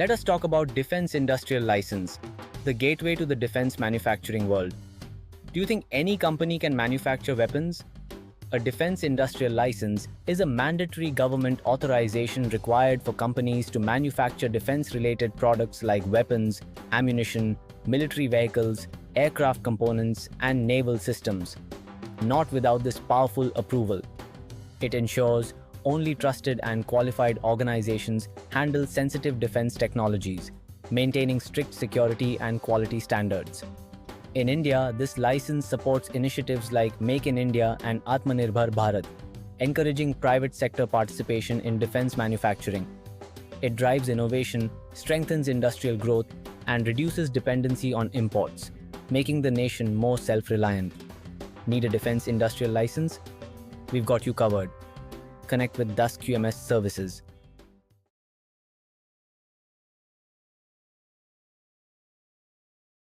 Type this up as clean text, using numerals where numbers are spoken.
Let us talk about Defense Industrial License, the gateway to the defense manufacturing world. Do you think any company can manufacture weapons? A defense industrial license is a mandatory government authorization required for companies to manufacture defense-related products like weapons, ammunition, military vehicles, aircraft components, and naval systems. Not without this powerful approval. It ensures only trusted and qualified organizations handle sensitive defense technologies, maintaining strict security and quality standards. In India, this license supports initiatives like Make in India and Atmanirbhar Bharat, encouraging private sector participation in defense manufacturing. It drives innovation, strengthens industrial growth, and reduces dependency on imports, making the nation more self-reliant. Need a defense industrial license? We've got you covered. Connect with Dusk QMS services.